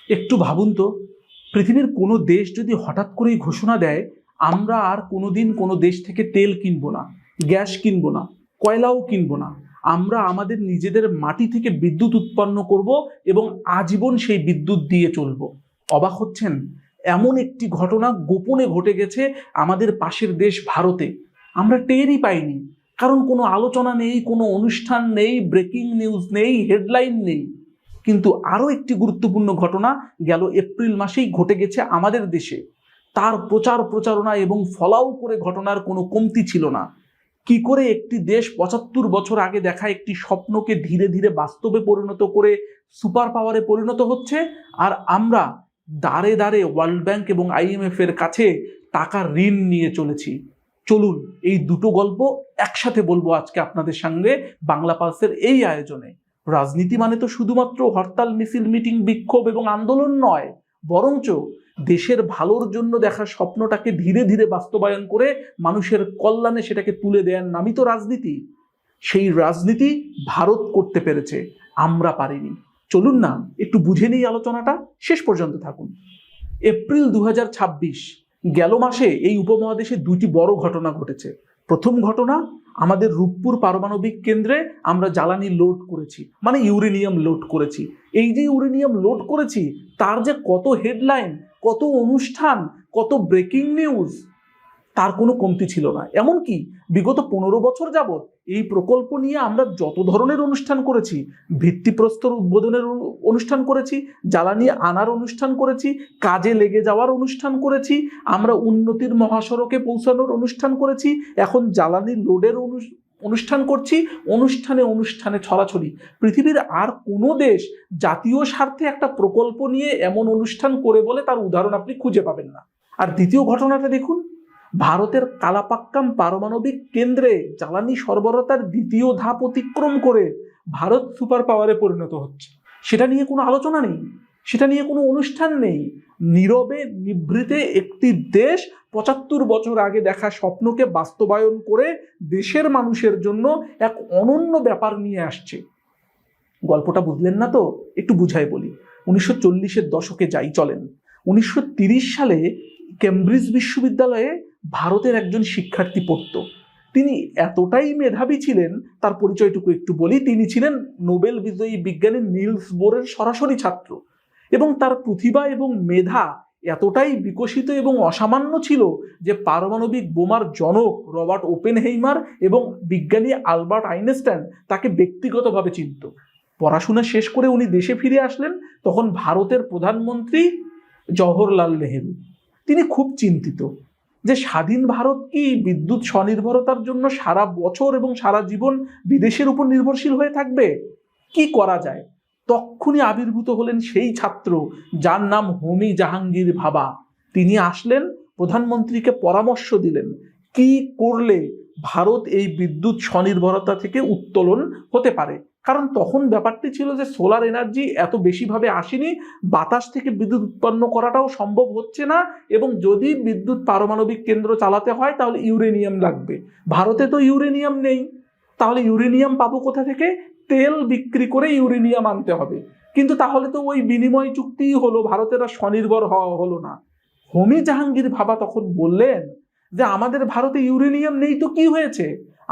একটু ভাবুন তো, পৃথিবীর কোনো দেশ যদি হঠাৎ করেই ঘোষণা দেয় আমরা আর কোনোদিন কোনো দেশ থেকে তেল কিনবো না, গ্যাস কিনবো না, কয়লাও কিনবো না, আমরা আমাদের নিজেদের মাটি থেকে বিদ্যুৎ উৎপন্ন করব এবং আজীবন সেই বিদ্যুৎ দিয়ে চলবো। অবাক হচ্ছেন? এমন একটি ঘটনা গোপনে ঘটে গেছে আমাদের পাশের দেশ ভারতে, আমরা টেরই পাইনি, কারণ কোনো আলোচনা নেই, কোনো অনুষ্ঠান নেই, ব্রেকিং নিউজ নেই, হেডলাইন নেই। কিন্তু আরো একটি গুরুত্বপূর্ণ ঘটনা গেল এপ্রিল মাসেই ঘটে গেছে আমাদের দেশে। তার প্রচার প্রচারণা এবং ফলাও করে ঘটনার কোনো কমতি ছিল না। কি করে একটি দেশ ৭৫ বছর আগে দেখা একটি স্বপ্নকে ধীরে ধীরে বাস্তবে পরিণত করে সুপার পাওয়ারে পরিণত হচ্ছে, আর আমরা দাঁড়ে দাঁড়ে ওয়ার্ল্ড ব্যাংক এবং IMF এর কাছে টাকা ঋণ নিয়ে চলেছি। চলুন এই দুটো গল্প একসাথে বলবো আজকে আপনাদের সঙ্গে বাংলা পালসের এই আয়োজনে। রাজনীতি মানে তো শুধুমাত্র হরতাল, মিছিল, মিটিং, বিক্ষোভ এবং আন্দোলন নয়, বরঞ্চ দেশের ভালোর জন্য দেখা স্বপ্নটাকে ধীরে ধীরে বাস্তবায়ন করে মানুষের কল্যাণে সেটাকে তুলে দেওয়ার নামই তো রাজনীতি। সেই রাজনীতি ভারত করতে পেরেছে, আমরা পারিনি। চলুন না একটু বুঝে নিই আলোচনাটা, শেষ পর্যন্ত থাকুন। এপ্রিল 2026, গেল মাসে এই উপমহাদেশে দুইটি বড় ঘটনা ঘটেছে। প্রথম ঘটনা, আমাদের রূপপুর পারমাণবিক কেন্দ্রে আমরা জ্বালানি লোড করেছি, মানে ইউরেনিয়াম লোড করেছি। এই যে ইউরেনিয়াম লোড করেছি তার যে কত হেডলাইন, কত অনুষ্ঠান, কত ব্রেকিং নিউজ, তার কোনো কমতি ছিল না। এমনকি বিগত 15 বছর যাবৎ এই প্রকল্প নিয়ে আমরা যত ধরনের অনুষ্ঠান করেছি, ভিত্তিপ্রস্তর উদ্বোধনের অনুষ্ঠান করেছি, জ্বালানি আনার অনুষ্ঠান করেছি, কাজে লেগে যাওয়ার অনুষ্ঠান করেছি, আমরা উন্নতির মহাসড়কে পৌঁছানোর অনুষ্ঠান করেছি, এখন জ্বালানি লোডের অনুষ্ঠান করছি, অনুষ্ঠানে অনুষ্ঠানে ছড়াছড়ি। পৃথিবীর আর কোনো দেশ জাতীয় স্বার্থে একটা প্রকল্প নিয়ে এমন অনুষ্ঠান করে বলে তার উদাহরণ আপনি খুঁজে পাবেন না। আর দ্বিতীয় ঘটনাটা দেখুন, ভারতের কালাপাক্কাম পারমাণবিক কেন্দ্রে জ্বালানি সরবরাহের দ্বিতীয় ধাপ অতিক্রম করে ভারত সুপার পাওয়ারে পরিণত হচ্ছে। সেটা নিয়ে কোনো আলোচনা নেই, সেটা নিয়ে কোনো অনুষ্ঠান নেই। নীরবে নিভৃতে একটি দেশ ৭৫ বছর আগে দেখা স্বপ্নকে বাস্তবায়ন করে দেশের মানুষের জন্য এক অনন্য ব্যাপার নিয়ে আসছে। গল্পটা বুঝলেন না তো? একটু বুঝাই বলি। 1940-এর দশকে যাই চলেন। 1930 সালে কেমব্রিজ বিশ্ববিদ্যালয়ে ভারতের একজন শিক্ষার্থী পড়ত। তিনি এতটাই মেধাবী ছিলেন, তার পরিচয়টুকু একটু বলি। তিনি ছিলেন নোবেল বিজয়ী বিজ্ঞানী নিলস বোরের সরাসরি ছাত্র, এবং তার প্রতিভা এবং মেধা এতটাই বিকশিত এবং অসামান্য ছিল যে পারমাণবিক বোমার জনক রবার্ট ওপেনহেইমার এবং বিজ্ঞানী আলবার্ট আইনস্টাইন তাকে ব্যক্তিগতভাবে চিনত। পড়াশোনা শেষ করে উনি দেশে ফিরে আসলেন, তখন ভারতের প্রধানমন্ত্রী জওহরলাল নেহেরু। তিনি খুব চিন্তিত যে স্বাধীন ভারত কি বিদ্যুৎ স্বনির্ভরতার জন্য সারা বছর এবং সারা জীবন বিদেশের উপর নির্ভরশীল হয়ে থাকবে? কি করা যায়? তক্ষুনি আবির্ভূত হলেন সেই ছাত্র যার নাম হোমি জাহাঙ্গীর ভাবা। তিনি আসলেন, প্রধানমন্ত্রীকে পরামর্শ দিলেন কি করলে ভারত এই বিদ্যুৎ স্বনির্ভরতা থেকে উত্তোলন হতে পারে। কারণ তখন ব্যাপারটি ছিল যে সোলার এনার্জি এত বেশিভাবে আসেনি, বাতাস থেকে বিদ্যুৎ উৎপন্ন করাটাও সম্ভব হচ্ছে না, এবং যদি বিদ্যুৎ পারমাণবিক কেন্দ্র চালাতে হয় তাহলে ইউরেনিয়াম লাগবে। ভারতে তো ইউরেনিয়াম নেই, তাহলে ইউরেনিয়াম পাবো কোথা থেকে? তেল বিক্রি করে ইউরেনিয়াম আনতে হবে। কিন্তু তাহলে তো ওই বিনিময় চুক্তিই হলো, ভারতের আর স্বনির্ভর হওয়া হলো না। হোমি জাহাঙ্গীর ভাবা তখন বললেন যে আমাদের ভারতে ইউরেনিয়াম নেই তো কি হয়েছে,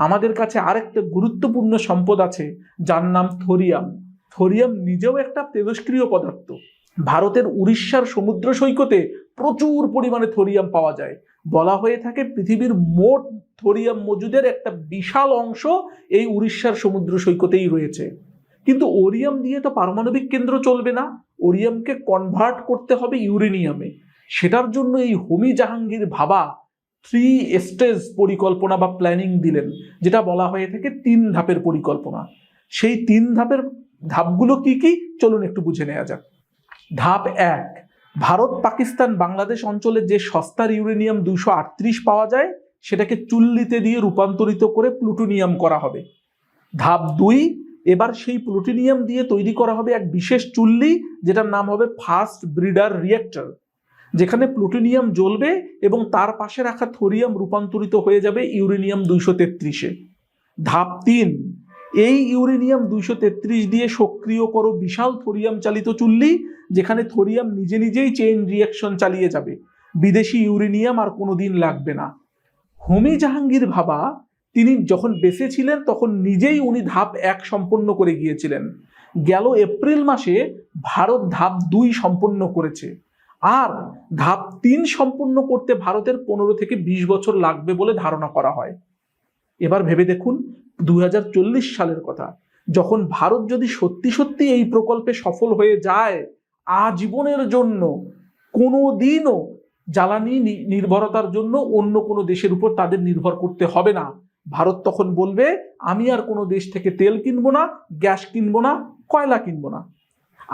আমাদের কাছে আরেকটা গুরুত্বপূর্ণ সম্পদ আছে যার নাম থোরিয়াম। থোরিয়াম নিজেও একটা তেজস্ক্রিয় পদার্থ। ভারতের উড়িষ্যার সমুদ্র সৈকতে প্রচুর পরিমাণে থোরিয়াম পাওয়া যায়। বলা হয়ে থাকে পৃথিবীর মোট থোরিয়াম মজুদের একটা বিশাল অংশ এই উড়িষ্যার সমুদ্র সৈকতেই রয়েছে। কিন্তু ওরিয়াম দিয়ে তো পারমাণবিক কেন্দ্র চলবে না, ওরিয়ামকে কনভার্ট করতে হবে ইউরেনিয়ামে। সেটার জন্য এই হোমি জাহাঙ্গীর ভাবা 3 স্টেজ পরিকল্পনা বা প্ল্যানিং দিলেন, যেটা বলা হয়ে থাকে 3 ধাপের পরিকল্পনা। সেই 3 ধাপের ধাপগুলো কি কি চলুন একটু বুঝে নেওয়া যাক। ধাপ 1, ভারত, পাকিস্তান, বাংলাদেশ অঞ্চলে যে সস্তার ইউরেনিয়াম 238 পাওয়া যায় সেটাকে চুল্লিতে দিয়ে রূপান্তরিত করে প্লুটোনিয়াম করা হবে। ধাপ 2, এবার সেই প্লুটোনিয়াম দিয়ে তৈরি করা হবে এক বিশেষ চুল্লি, যেটার নাম হবে ফার্স্ট ব্রিডার রিয়েক্টর, যেখানে প্লুটোনিয়াম জ্বলবে এবং তার পাশে রাখা থোরিয়াম রূপান্তরিত হয়ে যাবে ইউরেনিয়াম 233-এ। ধাপ 3, এই ইউরেনিয়াম 233 দিয়ে সক্রিয় করো বিশাল থোরিয়াম চালিত চুল্লি, যেখানে থোরিয়াম নিজে নিজেই চেইন রিয়াকশন চালিয়ে যাবে, বিদেশি ইউরেনিয়াম আর কোনোদিন লাগবে না। হোমি জাহাঙ্গীর ভাবা তিনি যখন বেঁচে ছিলেন তখন নিজেই উনি ধাপ 1 সম্পন্ন করে গিয়েছিলেন। গেল এপ্রিল মাসে ভারত ধাপ 2 সম্পন্ন করেছে, আর ধাপ 3 সম্পন্ন করতে ভারতের 15 থেকে 20 বছর লাগবে বলে ধারণা করা হয়। এবার ভেবে দেখুন 2040 সালের কথা, যখন ভারত যদি সত্যি সত্যি এই প্রকল্পে সফল হয়ে যায়, আজীবনের জন্য কোনো দিনও জ্বালানি নির্ভরতার জন্য অন্য কোনো দেশের উপর তাদের নির্ভর করতে হবে না। ভারত তখন বলবে আমি আর কোনো দেশ থেকে তেল কিনবো না, গ্যাস কিনবো না, কয়লা কিনবো না।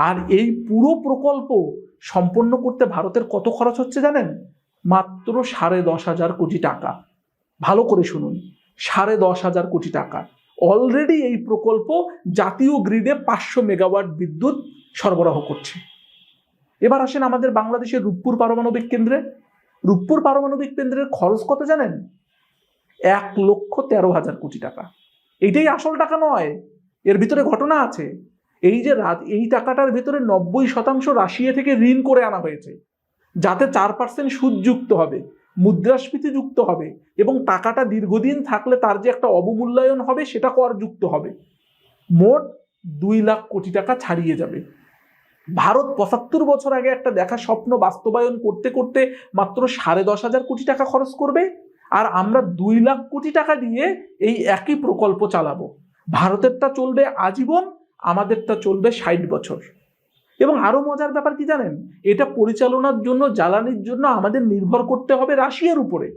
আর এই পুরো প্রকল্প সম্পন্ন করতে ভারতের কত খরচ হচ্ছে জানেন? মাত্র 10,500 কোটি টাকা। ভালো করে শুনুন, 10,500 কোটি টাকা। অলরেডি এই প্রকল্প জাতীয় গ্রিডে 500 মেগাওয়াট বিদ্যুৎ সরবরাহ করছে। এবার আসেন আমাদের বাংলাদেশের রূপপুর পারমাণবিক কেন্দ্রে। রূপপুর পারমাণবিক কেন্দ্রের খরচ কত জানেন? 1,13,000 কোটি টাকা। এইটাই আসল টাকা নয়, এর ভিতরে ঘটনা আছে। এই টাকাটার ভিতরে 90% রাশিয়া থেকে ঋণ করে আনা হয়েছে, যাতে 4% সুদ যুক্ত হবে, মুদ্রাস্ফীতি যুক্ত হবে, এবং টাকাটা দীর্ঘদিন থাকলে তার যে একটা অবমূল্যায়ন হবে সেটা কর যুক্ত হবে। মোট 2 লাখ কোটি টাকা ছাড়িয়ে যাবে। ভারত 75 বছর আগে একটা দেখা স্বপ্ন বাস্তবায়ন করতে করতে মাত্র 10,500 কোটি টাকা খরচ করবে, আর আমরা 2 লাখ কোটি টাকা দিয়ে এই একই প্রকল্প চালাবো। ভারতেরটা চলবে আজীবন, আমাদেরটা চলবে 60 বছর। এবং আরো মজার ব্যাপার কি জানেন? এটা পরিচালনার জন্য, জ্বালানির জন্য আমাদের নির্ভর করতে হবে রাশিয়ার উপরে।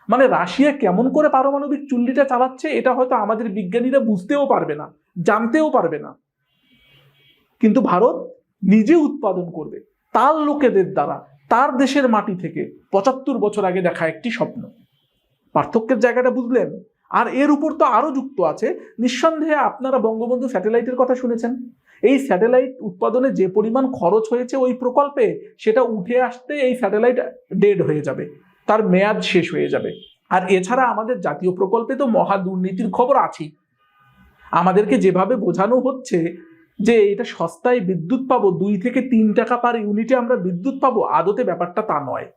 মানে রাশিয়া কেমন করে পারমাণবিক চুল্লিটা চালাচ্ছে এটা হয়তো আমাদের বিজ্ঞানীরা বুঝতেও পারবে না, জানতেও পারবে না, কিন্তু ভারত নিজে উৎপাদন করবে তার লোকেদের দ্বারা, তার দেশের মাটি থেকে 75 বছর আগে দেখা একটি স্বপ্ন। পার্থক্যের জায়গাটা বুঝলেন? আর এর উপর তো আরো যুক্ত আছে, নিঃসন্দেহে আপনারা বঙ্গবন্ধু স্যাটেলাইটের কথা শুনেছেন। এই স্যাটেলাইট উৎপাদনে যে পরিমাণ খরচ হয়েছে ওই প্রকল্পে, সেটা উঠে আসতে এই স্যাটেলাইট ডেড হয়ে যাবে, তার মেয়াদ শেষ হয়ে যাবে। আর এছাড়া আমাদের জাতীয় প্রকল্পে তো মহা দুর্নীতির খবর আছেই। আমাদেরকে যেভাবে বোঝানো হচ্ছে যে এটা সস্তায় বিদ্যুৎ পাবো, 2 থেকে 3 টাকা পার ইউনিটে আমরা বিদ্যুৎ পাবো, আদতে ব্যাপারটা তা নয়।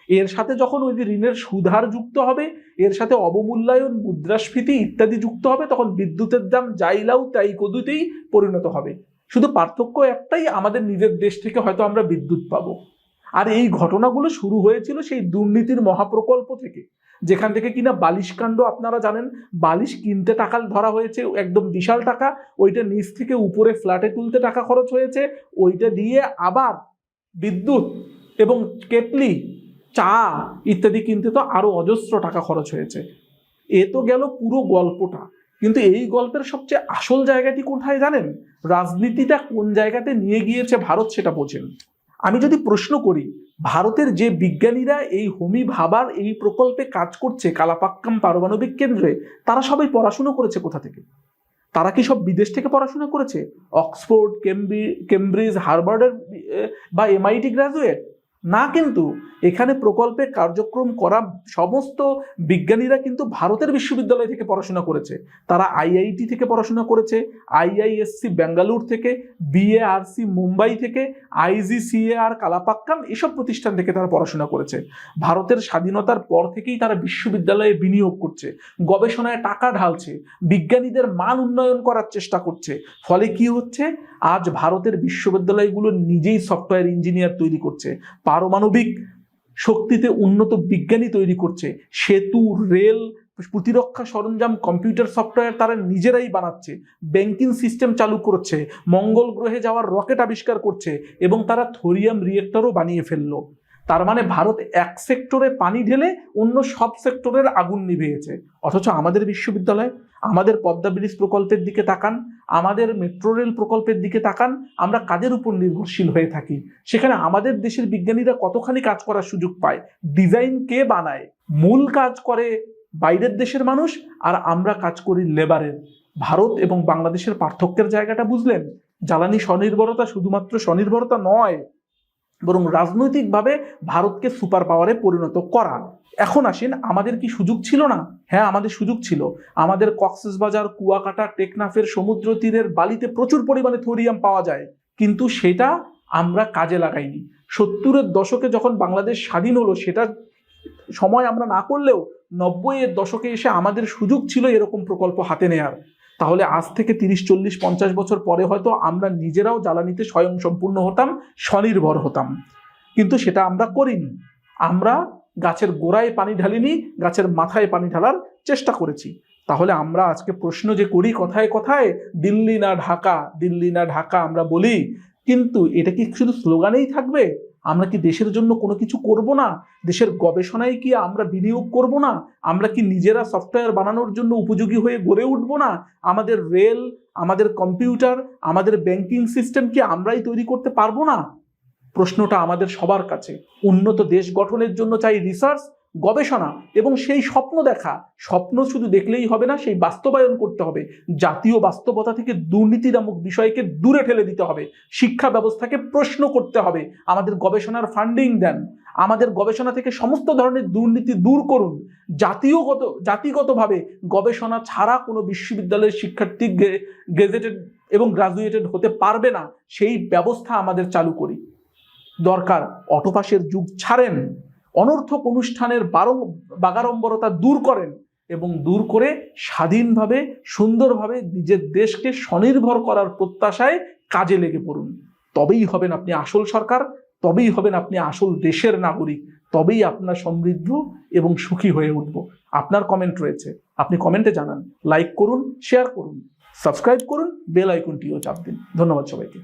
এর সাথে যখন ওই যে ঋণের সুদহার যুক্ত হবে, এর সাথে অবমূল্যায়ন, মুদ্রাস্ফীতি ইত্যাদি যুক্ত হবে, তখন বিদ্যুতের দাম যাই লাউ তাই কদুতেই পরিণত হবে। শুধু পার্থক্য একটাই, আমাদের নিজের দেশ থেকে হয়তো আমরা বিদ্যুৎ পাবো। আর এই ঘটনাগুলো শুরু হয়েছিল সেই দুর্নীতির মহাপ্রকল্প থেকে, যেখান থেকে কিনা বালিশ কাণ্ড, আপনারা জানেন বালিশ কিনতে টাকা ধরা হয়েছে একদম বিশাল টাকা, ওইটা নিচ থেকে উপরে ফ্ল্যাটে তুলতে টাকা খরচ হয়েছে, ওইটা দিয়ে আবার বিদ্যুৎ এবং কেটলি, চা ইত্যাদি কিনতে তো আরো অজস্র টাকা খরচ হয়েছে। এ তো গেল পুরো গল্পটা, কিন্তু এই গল্পের সবচেয়ে আসল জায়গাটি কোথায় জানেন? রাজনীতিটা কোন জায়গাতে নিয়ে গিয়েছে ভারত, সেটা বোঝেন। আমি যদি প্রশ্ন করি, ভারতের যে বিজ্ঞানীরা এই হোমি ভাবার এই প্রকল্পে কাজ করছে কালাপাক্কাম পারমাণবিক কেন্দ্রে, তারা সবাই পড়াশুনো করেছে কোথা থেকে? তারা কি সব বিদেশ থেকে পড়াশোনা করেছে? অক্সফোর্ড, কেমব্রিজ, হার্ভার্ডের বা MIT গ্রাজুয়েট না, কিন্তু এখানে প্রকল্পে কার্যক্রম করা সমস্ত বিজ্ঞানীরা কিন্তু ভারতের বিশ্ববিদ্যালয় থেকে পড়াশোনা করেছে। তারা IIT থেকে পড়াশোনা করেছে, IISc বেঙ্গালুর থেকে, BARC মুম্বাই থেকে, IGCAR কালাপাক্কাম, এসব প্রতিষ্ঠান থেকে তারা পড়াশোনা করেছে। ভারতের স্বাধীনতার পর থেকেই তারা বিশ্ববিদ্যালয়ে বিনিয়োগ করছে, গবেষণায় টাকা ঢালছে, বিজ্ঞানীদের মান উন্নয়ন করার চেষ্টা করছে। ফলে কি হচ্ছে? আজ ভারতের বিশ্ববিদ্যালয়গুলো নিজেই সফটওয়্যার ইঞ্জিনিয়ার তৈরি করছে, পারমাণবিক শক্তিতে উন্নত বিজ্ঞানী তৈরি করছে, সেতু, রেল, প্রতিরক্ষা সরঞ্জাম, কম্পিউটার সফটওয়্যার তারা নিজেরাই বানাচ্ছে, ব্যাংকিং সিস্টেম চালু করছে, মঙ্গল গ্রহে যাওয়ার রকেট আবিষ্কার করছে, এবং তারা থোরিয়াম রিয়েক্টরও বানিয়ে ফেললো। তার মানে ভারত এক সেক্টরে পানি ঢেলে অন্য সব সেক্টরের আগুন নিভিয়েছে। অথচ আমাদের বিশ্ববিদ্যালয়, আমাদের পদ্মা ব্রিজ প্রকল্পের দিকে তাকান, আমাদের মেট্রো রেল প্রকল্পের দিকে তাকান, আমরা কাদের উপর নির্ভরশীল হয়ে থাকি? সেখানে আমাদের দেশের বিজ্ঞানীরা কতখানি কাজ করার সুযোগ পায়? ডিজাইন কে বানায়? মূল কাজ করে বাইরের দেশের মানুষ, আর আমরা কাজ করি লেবারের। ভারত এবং বাংলাদেশের পার্থক্যের জায়গাটা বুঝলেন? জ্বালানি স্বনির্ভরতা শুধুমাত্র স্বনির্ভরতা নয়, বরং রাজনৈতিকভাবে ভারতকে সুপার পাওয়ারে পরিণত করা। এখন আসেন, আমাদের কি সুযোগ ছিল না? হ্যাঁ, আমাদের সুযোগ ছিল। আমাদের কক্সবাজার, কুয়াকাটা, টেকনাফের সমুদ্র তীরের বালিতে প্রচুর পরিমাণে থোরিয়াম পাওয়া যায়, কিন্তু সেটা আমরা কাজে লাগাইনি। 70-এর দশকে যখন বাংলাদেশ স্বাধীন হলো, সেটা সময় আমরা না করলেও 90-এর দশকে এসে আমাদের সুযোগ ছিল এরকম প্রকল্প হাতে নেয়ার। তাহলে আজ থেকে 30, 40, 50 বছর পরে হয়তো আমরা নিজেরাও জ্বালানিতে স্বয়ংসম্পূর্ণ হতাম, স্বনির্ভর হতাম। কিন্তু সেটা আমরা করিনি। আমরা গাছের গোড়ায় পানি ঢালিনি, গাছের মাথায় পানি ঢালার চেষ্টা করেছি। তাহলে আমরা আজকে প্রশ্ন যে করি কথায় কথায়, দিল্লি না ঢাকা, দিল্লি না ঢাকা আমরা বলি, কিন্তু এটা কি শুধু স্লোগানেই থাকবে? আমরা কি দেশের জন্য কোনো কিছু করব না? দেশের গবেষণায় কি আমরা বিনিয়োগ করব না? আমরা কি নিজেরা সফটওয়্যার বানানোর জন্য উপযোগী হয়ে গড়ে উঠব না? আমাদের রেল, আমাদের কম্পিউটার, আমাদের ব্যাংকিং সিস্টেম কি আমরাই তৈরি করতে পারবো না? প্রশ্নটা আমাদের সবার কাছে। উন্নত দেশ গঠনের জন্য চাই রিসার্চ, গবেষণা এবং সেই স্বপ্ন দেখা। স্বপ্ন শুধু দেখলেই হবে না, সেই বাস্তবায়ন করতে হবে। জাতীয় বাস্তবতা থেকে দুর্নীতি নামক বিষয়কে দূরে ঠেলে দিতে হবে। শিক্ষা ব্যবস্থাকে প্রশ্ন করতে হবে। আমাদের গবেষণার ফান্ডিং দেন, আমাদের গবেষণা থেকে সমস্ত ধরনের দুর্নীতি দূর করুন। জাতিগতভাবে গবেষণা ছাড়া কোনো বিশ্ববিদ্যালয়ের শিক্ষার্থী গেজেটেড এবং গ্রাজুয়েটেড হতে পারবে না, সেই ব্যবস্থা আমাদের চালু করি। দরকার অটোপাসের যুগ ছাড়েন, অনর্থক অনুষ্ঠানের বাগাড়ম্বরতা দূর করেন এবং দূর করে স্বাধীনভাবে, সুন্দরভাবে নিজের দেশকে স্বনির্ভর করার প্রত্যাশায় কাজে লেগে পড়ুন। তবেই হবেন আপনি আসল সরকার, তবেই হবেন আপনি আসল দেশের নাগরিক, তবেই আপনার সমৃদ্ধ এবং সুখী হয়ে উঠব। আপনার কমেন্ট রয়েছে, আপনি কমেন্টে জানান। লাইক করুন, শেয়ার করুন, সাবস্ক্রাইব করুন, বেল আইকনটিও চাপ দিন। ধন্যবাদ সবাইকে।